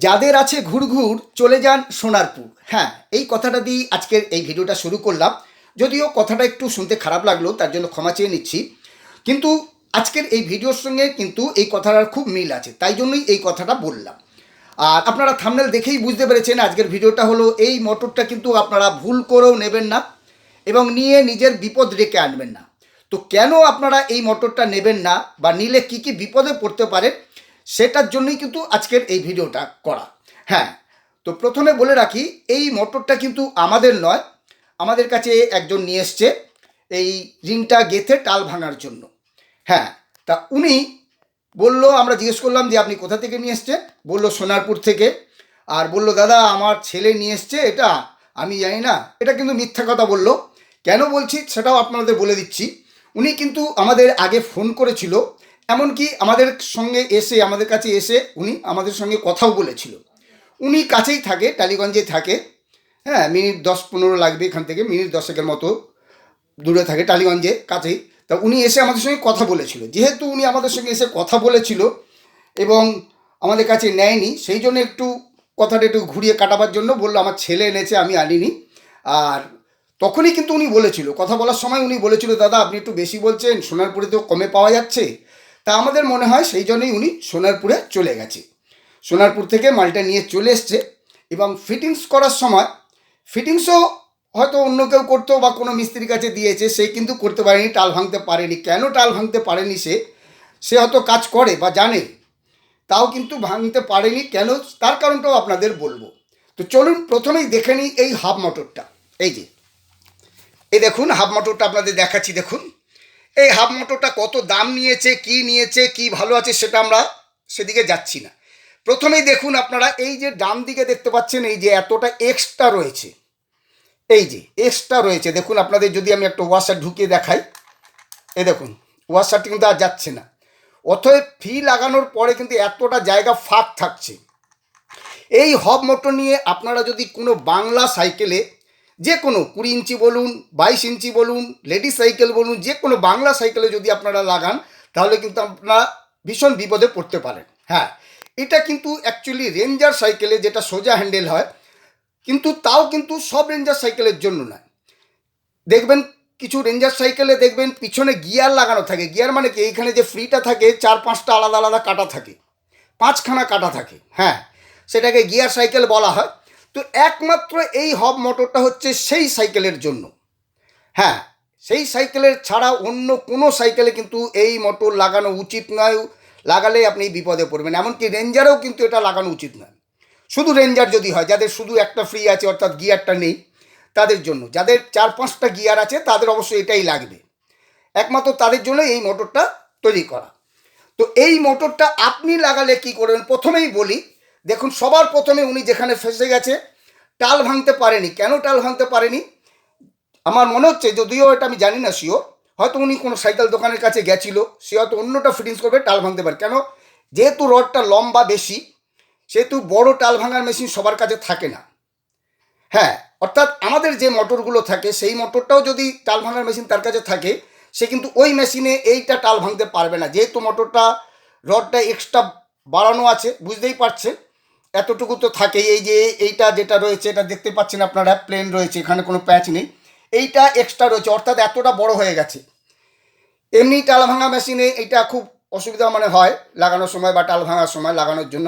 যাদের আছে ঘুরঘুর চলে যান সোনারপুর। হ্যাঁ, এই কথাটা দিয়ে আজকের এই ভিডিওটা শুরু করলাম। যদিও কথাটা একটু শুনতে খারাপ লাগলো, তার জন্য ক্ষমা চেয়ে নিচ্ছি। কিন্তু আজকের এই ভিডিওর সঙ্গে কিন্তু এই কথাটার খুব মিল আছে, তাই জন্যই এই কথাটা বললাম। আর আপনারা থাম্বনেল দেখেই বুঝতে পেরেছেন আজকের ভিডিওটা হলো এই মোটরটা কিন্তু আপনারা ভুল করেও নেবেন না এবং নিয়ে নিজের বিপদ ডেকে আনবেন না। তো কেন আপনারা এই মোটরটা নেবেন না বা নিলে কি কি বিপদে পড়তে পারেন, সেটার জন্যই কিন্তু আজকের এই ভিডিওটা করা। হ্যাঁ, তো প্রথমে বলে রাখি, এই মোটরটা কিন্তু আমাদের নয়, আমাদের কাছে একজন নিয়ে এসছে এই রিংটা গেঁথে টাল ভাঙার জন্য। হ্যাঁ, তা উনি বললো, আমরা জিজ্ঞেস করলাম যে আপনি কোথা থেকে নিয়ে এসছেন। বললো সোনারপুর থেকে। আর বললো দাদা আমার ছেলে নিয়ে এসছে এটা, আমি জানি না। এটা কিন্তু মিথ্যা কথা বললো। কেন বলছি সেটাও আপনাদের বলে দিচ্ছি। উনি কিন্তু আমাদের আগে ফোন করেছিল, এমনকি আমাদের সঙ্গে এসে, আমাদের কাছে এসে উনি আমাদের সঙ্গে কথাও বলেছিল। উনি কাছেই থাকে, টালিগঞ্জে থাকে। হ্যাঁ, মিনিট 10-15 লাগবে এখান থেকে, মিনিট 10 মতো দূরে থাকে, টালিগঞ্জে কাছেই। তা উনি এসে আমাদের সঙ্গে কথা বলেছিল। যেহেতু উনি আমাদের সঙ্গে এসে কথা বলেছিল এবং আমাদের কাছে নেয়নি, সেই জন্য একটু কথাটা একটু ঘুরিয়ে কাটাবার জন্য বললো আমার ছেলে এনেছে, আমি আনিনি। আর তখনই কিন্তু উনি বলেছিল, কথা বলার সময় উনি বলেছিল দাদা আপনি একটু বেশি বলছেন, সোনারপুরে তো কমে পাওয়া যাচ্ছে। তা আমাদের মনে হয় সেই জন্যই উনি সোনারপুরে চলে গেছে। সোনারপুর থেকে মালটা নিয়ে চলে এসছে এবং ফিটিংস করার সময়, ফিটিংসও হয়তো অন্য কেউ করতো বা কোনো মিস্ত্রির কাছে দিয়েছে, সে কিন্তু করতে পারেনি, টাল ভাঙতে পারেনি। কেন টাল ভাঙতে পারেনি, সে হয়তো কাজ করে বা জানে, তাও কিন্তু ভাঙতে পারেনি কেন, তার কারণটাও আপনাদের বলবো। তো চলুন প্রথমেই দেখে নিই এই হাফ মোটরটা। এই যে এই দেখুন হাফ মোটরটা আপনাদের দেখাচ্ছি। দেখুন এই হাফ মোটরটা কত দাম নিয়েছে, কি ভালো আছে সেটা আমরা সেদিকে যাচ্ছি না। প্রথমেই দেখুন আপনারা, এই যে ডান দিকে দেখতে পাচ্ছেন এই যে এতটা এক্সট্রা রয়েছে, এই যে এক্সট্রা রয়েছে দেখুন আপনাদের, যদি আমি একটা ওয়াশার ঢুকিয়ে দেখাই, এই দেখুন ওয়াশারটি কিন্তু আর যাচ্ছে না। অতএব ফি লাগানোর পরে কিন্তু এতটা জায়গা ফাঁক থাকছে। এই হব মোটর নিয়ে আপনারা যদি কোনো বাংলা সাইকেলে, যে কোনো 20 ইঞ্চি বলুন, 22 ইঞ্চি বলুন, লেডিস সাইকেল বলুন, যে কোনো বাংলা সাইকেলে যদি আপনারা লাগান, তাহলে কিন্তু আপনারা ভীষণ বিপদে পড়তে পারেন। হ্যাঁ, এটা কিন্তু অ্যাকচুয়ালি রেঞ্জার সাইকেলে যেটা সোজা হ্যান্ডেল হয়, কিন্তু তাও কিন্তু সব রেঞ্জার সাইকেলের জন্য নয়। দেখবেন কিছু রেঞ্জার সাইকেলে দেখবেন পিছনে গিয়ার লাগানো থাকে। গিয়ার মানে কি, এইখানে যে ফ্রিটা থাকে 4-5টা আলাদা আলাদা কাটা থাকে, 5খানা কাটা থাকে। হ্যাঁ, সেটাকে গিয়ার সাইকেল বলা হয়। তো একমাত্র এই হব মোটরটা হচ্ছে সেই সাইকেলের জন্য। হ্যাঁ, সেই সাইকেলের ছাড়া অন্য কোনো সাইকেলে কিন্তু এই মোটর লাগানো উচিত নয়। লাগালে আপনি বিপদে পড়বেন। এমনকি রেঞ্জারেও কিন্তু এটা লাগানো উচিত নয়। শুধু রেঞ্জার যদি হয়, যাদের শুধু একটা ফ্রি আছে অর্থাৎ গিয়ারটা নেই, তাদের জন্য। যাদের 4-5টা গিয়ার আছে তাদের অবশ্যই এটাই লাগবে, একমাত্র তাদের জন্য এই মোটরটা তৈরি করা। তো এই মোটরটা আপনি লাগালে কি করবেন প্রথমেই বলি। দেখুন সবার প্রথমে উনি যেখানে ফেসে গেছে, টাল ভাঙতে পারেনি। কেন টাল ভাঙতে পারেনি আমার মনে হচ্ছে, যদিও এটা আমি জানি না শিওর, হয়তো উনি কোনো সাইকেল দোকানের কাছে গেছিলো, সে হয়তো অন্যটা ফিটিংস করবে, টাল ভাঙতে পারে। কেন, যেহেতু রডটা লম্বা বেশি, সেহেতু বড় টাল ভাঙার মেশিন সবার কাছে থাকে না। হ্যাঁ, অর্থাৎ আমাদের যে মোটরগুলো থাকে সেই মোটরটাও যদি টাল ভাঙার মেশিন তার কাছে থাকে, সে কিন্তু ওই মেশিনে এইটা টাল ভাঙতে পারবে না। যেহেতু মোটরটা রডটা এক্সট্রা বাড়ানো আছে, বুঝতেই পারছেন, এতটুকু তো থাকেই। এই যে এইটা যেটা রয়েছে, এটা দেখতে পাচ্ছেন আপনারা, প্লেন রয়েছে, এখানে কোনো প্যাচ নেই, এইটা এক্সট্রা রয়েছে, অর্থাৎ এতটা বড় হয়ে গেছে। এমনি টাল ভাঙা মেশিনে এটা খুব অসুবিধা মানে হয় লাগানোর সময় বা টাল ভাঙার সময় লাগানোর জন্য।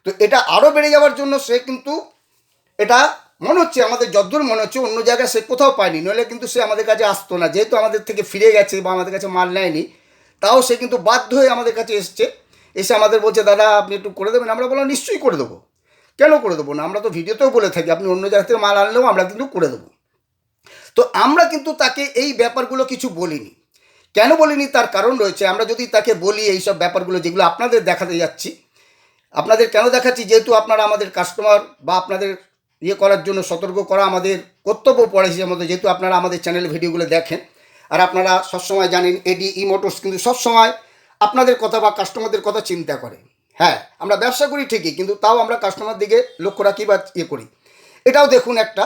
তো এটা আরও বেড়ে যাওয়ার জন্য সে কিন্তু এটা মনে হচ্ছে, আমাদের যদ্দূর মনে হচ্ছে অন্য জায়গায় সে কোথাও পায়নি, নইলে কিন্তু সে আমাদের কাছে আসতো না। যেহেতু আমাদের থেকে ফিরে গেছে বা আমাদের কাছে মাল নেয়নি, তাও সে কিন্তু বাধ্য হয়ে আমাদের কাছে এসছে। এসে আমাদের বলছে দাদা আপনি একটু করে দেবেন। আমরা বললাম নিশ্চয়ই করে দেবো, কেন করে দেবো না, আমরা তো ভিডিওতেও বলে থাকি আপনি অন্য জায়গা থেকে মাল আনলেও আমরা কিন্তু করে দেবো। তো আমরা কিন্তু তাকে এই ব্যাপারগুলো কিছু বলিনি। কেন বলিনি তার কারণ রয়েছে। আমরা যদি তাকে বলি এইসব ব্যাপারগুলো যেগুলো আপনাদের দেখাতে যাচ্ছি, আপনাদের কেন দেখাচ্ছি, যেহেতু আপনারা আমাদের কাস্টমার বা আপনাদের ইয়ে করার জন্য সতর্ক করা আমাদের কর্তব্য পড়ে হিসেবে মতো, যেহেতু আপনারা আমাদের চ্যানেল ভিডিওগুলো দেখেন। আর আপনারা সবসময় জানেন এডি ই মোটরস কিন্তু সবসময় আপনাদের কথা বা কাস্টমারদের কথা চিন্তা করে। হ্যাঁ, আমরা ব্যবসা করি ঠিকই, কিন্তু তাও আমরা কাস্টমার দিকে লক্ষ্য রাখি বা ইয়ে করি। এটাও দেখুন একটা,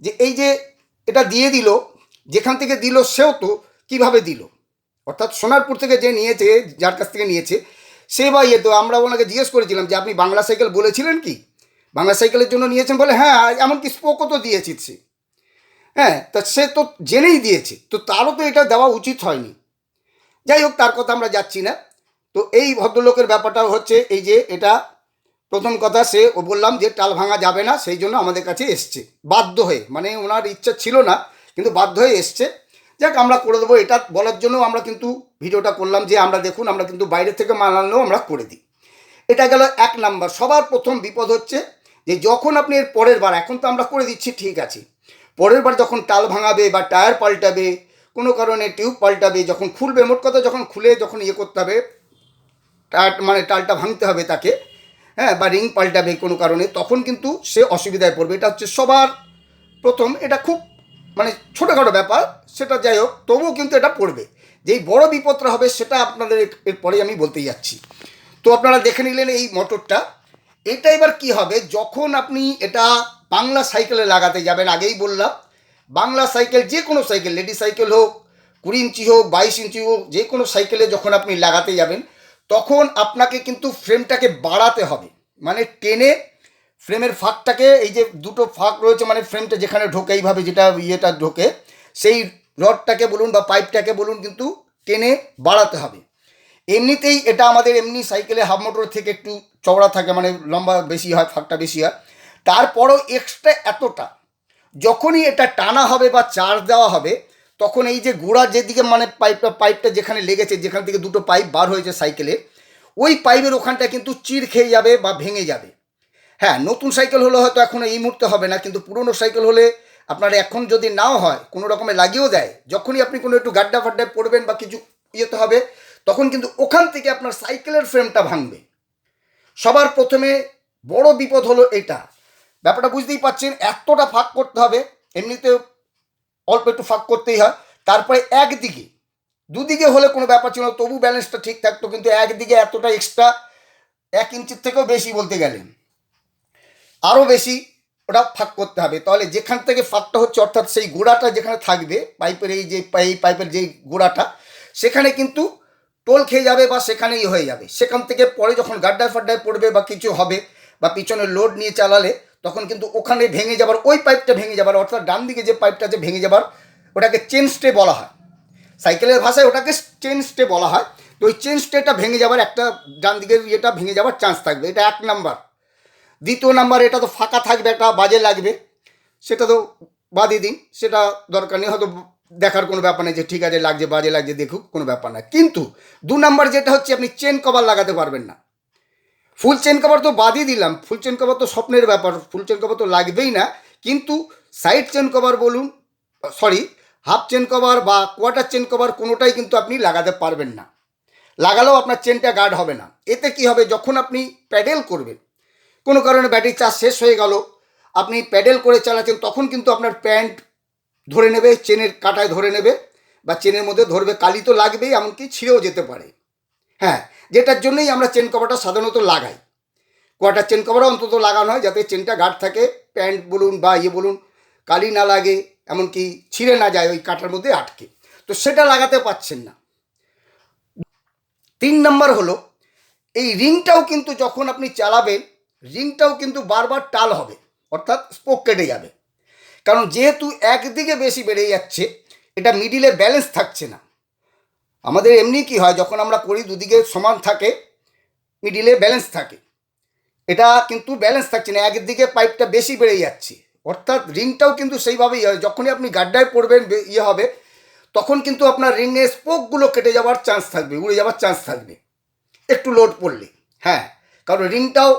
যে এই যে এটা দিয়ে দিল, যেখান থেকে দিল সেও তো কীভাবে দিল, অর্থাৎ সোনারপুর থেকে যে নিয়েছে, যার কাছ থেকে নিয়েছে, সে বা ইয়ে তো আমরা ওনাকে জিজ্ঞেস করেছিলাম যে আপনি বাংলা সাইকেল বলেছিলেন কি, বাংলা সাইকেলের জন্য নিয়েছেন, বলে হ্যাঁ এমনকি স্পোকও তো দিয়েছি সে। হ্যাঁ, তা সে তো জেনেই দিয়েছে, তো তারও তো এটা দেওয়া উচিত হয়নি। যাই হোক, তার কথা আমরা যাচ্ছি না। তো এই ভদ্রলোকের ব্যাপারটা হচ্ছে এই যে এটা প্রথম কথা, সে ও বললাম যে টাল ভাঙা যাবে না, সেই জন্য আমাদের কাছে এসছে বাধ্য হয়ে, মানে ওনার ইচ্ছা ছিল না কিন্তু বাধ্য হয়ে এসছে। যাক, আমরা করে দেবো এটা বলার জন্য আমরা কিন্তু ভিডিওটা করলাম যে আমরা দেখুন, আমরা কিন্তু বাইরে থেকে মাল আনলেও আমরা করে দিই। এটা গেল এক নাম্বার। সবার প্রথম বিপদ হচ্ছে যে যখন আপনি এর পরের বার, এখন তো আমরা করে দিচ্ছি ঠিক আছে, পরের বার যখন টাল ভাঙাবে বা টায়ার পাল্টাবে, কোনো কারণে টিউব পাল্টাবে, যখন খুলবে, মোট কথা যখন খুলে যখন ইয়ে করতে হবে, টায়ার মানে টালটা ভাঙতে হবে তাকে, হ্যাঁ, বা রিং পাল্টাবে কোনো কারণে, তখন কিন্তু সে অসুবিধায় পড়বে। এটা হচ্ছে সবার প্রথম, এটা খুব মানে ছোটোখাটো ব্যাপার, সেটা যাই হোক, তবুও কিন্তু এটা পড়বে। যেই বড় বিপদটা হবে সেটা আপনাদের এরপরে আমি বলতে যাচ্ছি। তো আপনারা দেখে নিলেন এই মোটরটা। এটা এবার কি হবে, যখন আপনি এটা বাংলা সাইকেলে লাগাতে যাবেন, আগেই বললাম বাংলা সাইকেল, যে কোনো সাইকেল, লেডি সাইকেল হোক, 20 ইঞ্চি হোক, 22 ইঞ্চি হোক, যে কোনো সাইকেলে যখন আপনি লাগাতে যাবেন, তখন আপনাকে কিন্তু ফ্রেমটাকে বাড়াতে হবে, মানে টেনে ফ্রেমের ফাঁকটাকে, এই যে দুটো ফাঁক রয়েছে মানে ফ্রেমটা যেখানে ঢোকে এইভাবে, যেটা ইয়েটা ঢোকে, সেই রডটাকে বলুন বা পাইপটাকে বলুন, কিন্তু টেনে বাড়াতে হবে। এমনিতেই এটা আমাদের এমনি সাইকেলে হাফ মোটর থেকে একটু চওড়া থাকে, মানে লম্বা বেশি হয়, ফাঁকটা বেশি হয়, তারপরও এক্সট্রা এতটা যখনই এটা টানা হবে বা চার্জ দেওয়া হবে, তখন এই যে গোড়ার যেদিকে মানে পাইপটা যেখানে লেগেছে, যেখান থেকে দুটো পাইপ বার হয়েছে সাইকেলে, ওই পাইপের ওখানটা কিন্তু চিড় খেয়ে যাবে বা ভেঙে যাবে। হ্যাঁ, নতুন সাইকেল হলে হয়তো এখন এই মুহূর্তে হবে না, কিন্তু পুরনো সাইকেল হলে আপনার এখন যদি নাও হয়, কোনো রকমে লাগিয়েও দেয়, যখনই আপনি কোনো একটু গাড্ডা ফাড্ডায় পড়বেন বা কিছু ইয়েতে হবে, তখন কিন্তু ওখান থেকে আপনার সাইকেলের ফ্রেমটা ভাঙবে। সবার প্রথমে বড় বিপদ হলো এটা। ব্যাপারটা বুঝতেই পারছেন, এতটা ফাঁক করতে হবে, এমনিতে অল্প একটু ফাঁক করতেই হয়, তারপরে একদিকে, দুদিকে হলে কোনো ব্যাপার ছিল না, তবু ব্যালেন্সটা ঠিক থাকতো, কিন্তু একদিকে এতটা এক্সট্রা, 1 ইঞ্চির থেকেও বেশি বলতে গেলেন, আরও বেশি ওটা ফাঁক করতে হবে। তাহলে যেখান থেকে ফাঁকটা হচ্ছে, অর্থাৎ সেই গোড়াটা যেখানে থাকবে পাইপের, এই যে পাইপের যে গোড়াটা, সেখানে কিন্তু টোল খেয়ে যাবে বা সেখানেই হয়ে যাবে। সেখান থেকে পরে যখন গাড্ডায় ফাড্ডায় পড়বে বা কিছু হবে বা পিছনে লোড নিয়ে চালালে, তখন কিন্তু ওখানে ভেঙে যাবার, ওই পাইপটা ভেঙে যাবার, অর্থাৎ ডান দিকে যে পাইপটা আছে ভেঙে যাবার, ওটাকে চেন স্টে বলা হয়, সাইকেলের ভাষায় ওটাকে চেন স্টে বলা হয়। তো ওই চেন স্টেটা ভেঙে যাবার, একটা ডান দিকের ইয়েটা ভেঙে যাবার চান্স থাকবে, এটা 1 নাম্বার। দ্বিতীয় নাম্বার, এটা তো ফাঁকা থাকবে, একটা বাজে লাগবে, সেটা তো বাদই দিন, সেটা দরকার নেই, হয়তো দেখার কোনো ব্যাপার নেই যে ঠিক আছে লাগছে বাজে লাগছে দেখুক, কোনো ব্যাপার না। কিন্তু 2 নাম্বার যেটা হচ্ছে, আপনি চেন কভার লাগাতে পারবেন না। ফুল চেন কভার তো বাদই দিলাম, ফুল চেন কভার তো স্বপ্নের ব্যাপার, ফুল চেন কভার তো লাগবেই না, কিন্তু সাইড চেন কভার বলুন, সরি, হাফ চেন কভার বা কোয়ার্টার চেন কভার, কোনোটাই কিন্তু আপনি লাগাতে পারবেন না। লাগালেও আপনার চেনটা গার্ড হবে না। এতে কি হবে, যখন আপনি প্যাডেল করবেন, কোনো কারণে ব্যাটারি চার্জ শেষ হয়ে গেল, আপনি প্যাডেল করে চালাচ্ছেন, তখন কিন্তু আপনার প্যান্ট ধরে নেবে, চেনের কাঁটায় ধরে নেবে বা চেনের মধ্যে ধরবে, কালি তো লাগবেই, এমনকি ছিঁড়েও যেতে পারে। হ্যাঁ, যেটার জন্যই আমরা চেন কভারটা সাধারণত লাগাই। কোয়ার্টার চেন কভারও অন্তত লাগানো হয়, যাতে চেনটা গার্ড থাকে, প্যান্ট বলুন বা ইয়ে বলুন কালি না লাগে, এমনকি ছিঁড়ে না যায় ওই কাঁটার মধ্যে আটকে। তো সেটা লাগাতে পারছেন না। 3 নাম্বার হলো, এই রিংটাও কিন্তু যখন আপনি চালাবেন, রিংটাও কিন্তু বারবার টাল হবে, অর্থাৎ স্পোক কেটে যাবে, কারণ যেহেতু একদিকে বেশি বেড়ে যাচ্ছে, এটা মিডিলে ব্যালেন্স থাকছে না। আমাদের এমনি কি হয়, যখন আমরা করি দুদিকে সমান থাকে, মিডিলে ব্যালেন্স থাকে, এটা কিন্তু ব্যালেন্স থাকছে না, একদিকে পাইপটা বেশি বেড়ে যাচ্ছে, অর্থাৎ রিংটাও কিন্তু সেইভাবেই হয়, যখনই আপনি গাড্ডায় পড়বেন ইয়ে হবে, তখন কিন্তু আপনার রিংয়ের স্পোকগুলো কেটে যাওয়ার চান্স থাকবে, উড়ে যাওয়ার চান্স থাকবে একটু লোড পড়লে। হ্যাঁ, কারণ রিংটাও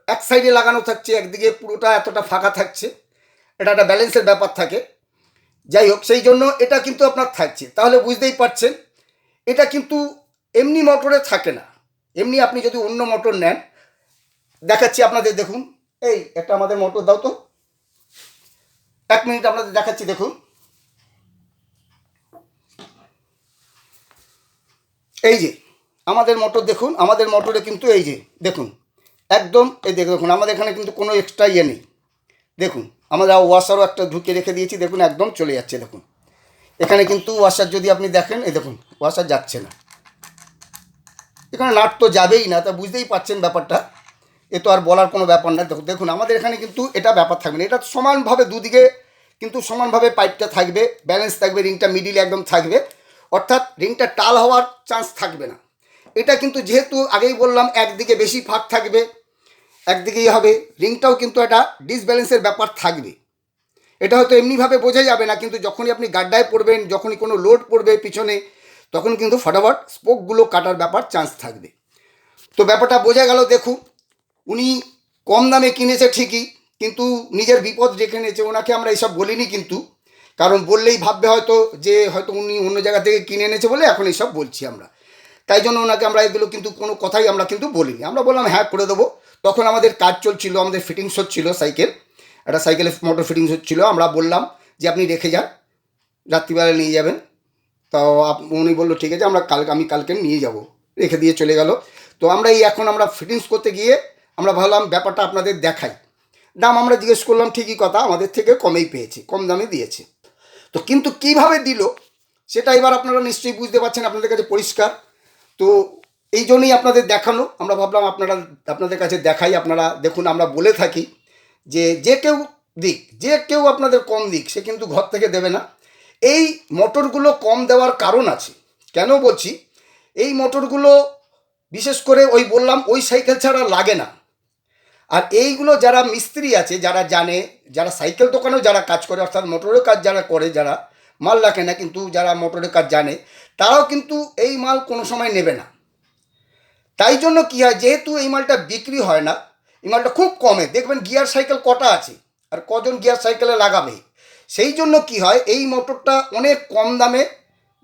এক সাইডে লাগানো থাকছে, একদিকে পুরোটা এতটা ফাঁকা থাকছে, এটা একটা ব্যালেন্সের ব্যাপার থাকে। যাই হোক, সেই জন্য এটা কিন্তু আপনার থাকছে। তাহলে বুঝতেই পারছেন, এটা কিন্তু এমনি মোটরে থাকে না। এমনি আপনি যদি অন্য মোটর নেন, দেখাচ্ছি আপনাদের, দেখুন, এই একটা আমাদের মোটর দাও তো, 1 মিনিট আপনাদের দেখাচ্ছি, দেখুন, এই যে আমাদের মোটর দেখুন, আমাদের মোটরে কিন্তু এই যে দেখুন, একদম এই দেখুন, আমাদের এখানে কিন্তু কোনো এক্সট্রা ইয়ে নেই, দেখুন, আমরা ওয়াশারও একটা ঢুকে রেখে দিয়েছি, দেখুন একদম চলে যাচ্ছে, দেখুন এখানে কিন্তু ওয়াশার যদি আপনি দেখেন, এই দেখুন ওয়াশার যাচ্ছে না, এখানে নাট তো যাবেই না, তা বুঝতেই পারছেন ব্যাপারটা। এ তো আর বলার কোনো ব্যাপার না। দেখুন আমাদের এখানে কিন্তু এটা ব্যাপার থাকবে না, এটা সমানভাবে দুদিকে কিন্তু সমানভাবে পাইপটা থাকবে, ব্যালেন্স থাকবে, রিংটা মিডিলে একদম থাকবে, অর্থাৎ রিংটা টাল হওয়ার চান্স থাকবে না। এটা কিন্তু যেহেতু আগেই বললাম একদিকে বেশি ফাঁক থাকবে, একদিকেই হবে, রিংটাও কিন্তু একটা ডিসব্যালেন্সের ব্যাপার থাকবে। এটা হয়তো এমনিভাবে বোঝা যাবে না, কিন্তু যখনই আপনি গাড্ডায় পড়বেন, যখনই কোনো লোড পড়বে পিছনে, তখন কিন্তু ফটাফট স্পোকগুলো কাটার ব্যাপার চান্স থাকবে। তো ব্যাপারটা বোঝা গেল। দেখুন উনি কম দামে কিনেছে ঠিকই, কিন্তু নিজের বিপদ ডেকে নিয়েছে। ওনাকে আমরা এইসব বলিনি কিন্তু, কারণ বললেই ভাববে হয়তো যে হয়তো উনি অন্য জায়গা থেকে কিনে এনেছে বলে এখন এইসব বলছি আমরা। তাই জন্য ওনাকে আমরা এগুলো কিন্তু কোনো কথাই আমরা কিন্তু বলিনি। আমরা বললাম হ্যাঁ করে দেবো। তখন আমাদের কাজ চলছিল, আমাদের ফিটিংস হচ্ছিল সাইকেল, একটা সাইকেলের মোটর ফিটিংস হচ্ছিলো। আমরা বললাম যে আপনি রেখে যান, রাত্রিবেলা নিয়ে যাবেন। তো উনি বললো ঠিক আছে, আমি কালকে নিয়ে যাব। রেখে দিয়ে চলে গেল। তো আমরা এখন আমরা ফিটিংস করতে গিয়ে আমরা ভাবলাম ব্যাপারটা আপনাদের দেখাই। দাম আমরা জিজ্ঞেস করলাম, ঠিকই কথা, আমাদের থেকে কমেই পেয়েছে, কম দামে দিয়েছে। তো কিন্তু কিভাবে দিল সেটা এবার আপনারা নিশ্চয়ই বুঝতে পারছেন, আপনাদের কাছে পরিষ্কার। তো এই জন্যই আপনাদের দেখানো, আমরা ভাবলাম আপনাদের কাছে দেখাই। আপনারা দেখুন, আমরা বলে থাকি যে কেউ দিক, যে কেউ আপনাদের কম দিক, সে কিন্তু ঘর থেকে দেবে না। এই মোটরগুলো কম দেওয়ার কারণ আছে। কেন বলছি, এই মোটরগুলো বিশেষ করে ওই বললাম ওই সাইকেল ছাড়া লাগে না। আর এইগুলো যারা মিস্ত্রি আছে, যারা জানে, যারা সাইকেল দোকানেও যারা কাজ করে, অর্থাৎ মোটরের কাজ যারা করে, যারা মাল রাখে না কিন্তু যারা মোটরের কাজ জানে, তারাও কিন্তু এই মাল কোনো সময় নেবে না। তাই জন্য কী হয়, যেহেতু এই মালটা বিক্রি হয় না, এই মালটা খুব কমে, দেখবেন গিয়ার সাইকেল কটা আছে আর কজন গিয়ার সাইকেলে লাগাবে। সেই জন্য কি হয়, এই মোটরটা অনেক কম দামে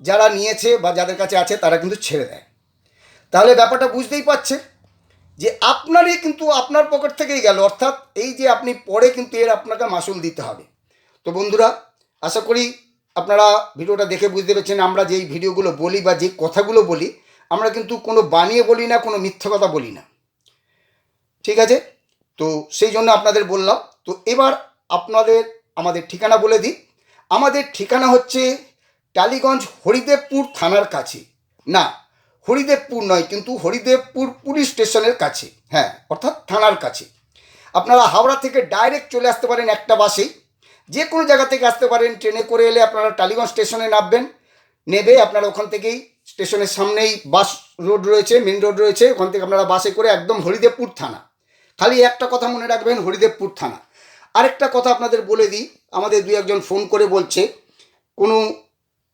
যারা নিয়েছে বা যাদের কাছে আছে তারা কিন্তু ছেড়ে দেয়। তাহলে ব্যাপারটা বুঝতেই পারছে যে আপনারই কিন্তু আপনার পকেট থেকেই গেল, অর্থাৎ এই যে আপনি পরে কিন্তু এর আপনাকে মাসুল দিতে হবে। তো বন্ধুরা, আশা করি আপনারা ভিডিওটা দেখে বুঝতে পেরেছেন আমরা যেই ভিডিওগুলো বলি বা যে কথাগুলো বলি, আমরা কিন্তু কোনো বানিয়ে বলি না, কোনো মিথ্যে কথা বলি না, ঠিক আছে? তো সেই জন্য আপনাদের বললাম। তো এবার আমাদের ঠিকানা বলে দিই। আমাদের ঠিকানা হচ্ছে টালিগঞ্জ হরিদেবপুর থানার কাছে, না হরিদেবপুর নয়, কিন্তু হরিদেবপুর পুলিশ স্টেশনের কাছে, হ্যাঁ, অর্থাৎ থানার কাছে। আপনারা হাওড়া থেকে ডাইরেক্ট চলে আসতে পারেন একটা বাসেই, যে কোনো জায়গা থেকে আসতে পারেন। ট্রেনে করে এলে আপনারা টালিগঞ্জ স্টেশনে নামবেন, নেবে আপনারা ওখান থেকেই স্টেশনের সামনেই বাস রোড রয়েছে, মেন রোড রয়েছে, ওখান থেকে আপনারা বাসে করে একদম হরিদেবপুর থানা। খালি একটা কথা মনে রাখবেন, হরিদেবপুর থানা। আরেকটা কথা আপনাদের বলে দিই, আমাদের দুই একজন ফোন করে বলছে, কোনো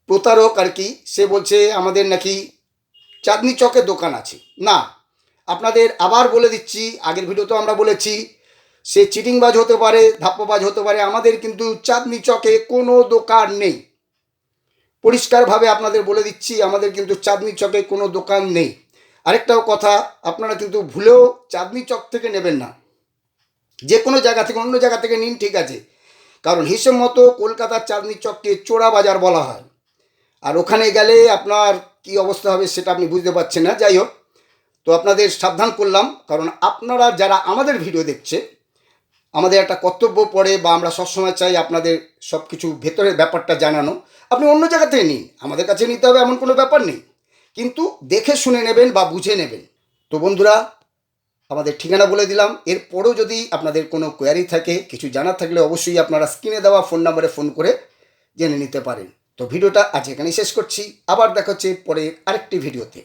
প্রতারক আর কি, সে বলছে আমাদের নাকি চাঁদনি চকে দোকান আছে। না, আপনাদের আবার বলে দিচ্ছি, আগের ভিডিওতেও আমরা বলেছি, সে চিটিংবাজ হতে পারে, ধাপ্পাবাজ হতে পারে, আমাদের কিন্তু চাঁদনি চকে কোনো দোকান নেই। পরিষ্কারভাবে আপনাদের বলে দিচ্ছি, আমাদের কিন্তু চাঁদনি চকে কোনো দোকান নেই। আরেকটাও কথা, আপনারা কিন্তু ভুলেও চাঁদনি চক থেকে নেবেন না, যে কোনো জায়গা থেকে, অন্য জায়গা থেকে নিন, ঠিক আছে? কারণ হিসেব মতো কলকাতার চাঁদনি চককে চোরা বাজার বলা হয়, আর ওখানে গেলে আপনার কি অবস্থা হবে সেটা আপনি বুঝতে পারছেন না। যাই হোক, তো আপনাদের সাবধান করলাম, কারণ আপনারা যারা আমাদের ভিডিও দেখছে, আমাদের একটা কর্তব্য পড়ে বা আমরা সবসময় চাই আপনাদের সব কিছু ভেতরের ব্যাপারটা জানানো। আপনি অন্য জায়গা থেকে নিন, আমাদের কাছে নিতে হবে এমন কোনো ব্যাপার নেই, কিন্তু দেখে শুনে নেবেন বা বুঝে নেবেন। তো বন্ধুরা, আমাদের ঠিকানা বলে দিলাম। এরপরও যদি আপনাদের কোনো কোয়ারি থাকে, কিছু জানার থাকলে অবশ্যই আপনারা স্ক্রিনে দেওয়া ফোন নাম্বারে ফোন করে জেনে নিতে পারেন। তো ভিডিওটা আজ এখানেই শেষ করছি, আবার দেখা হচ্ছে পরে আরেকটি ভিডিওতে।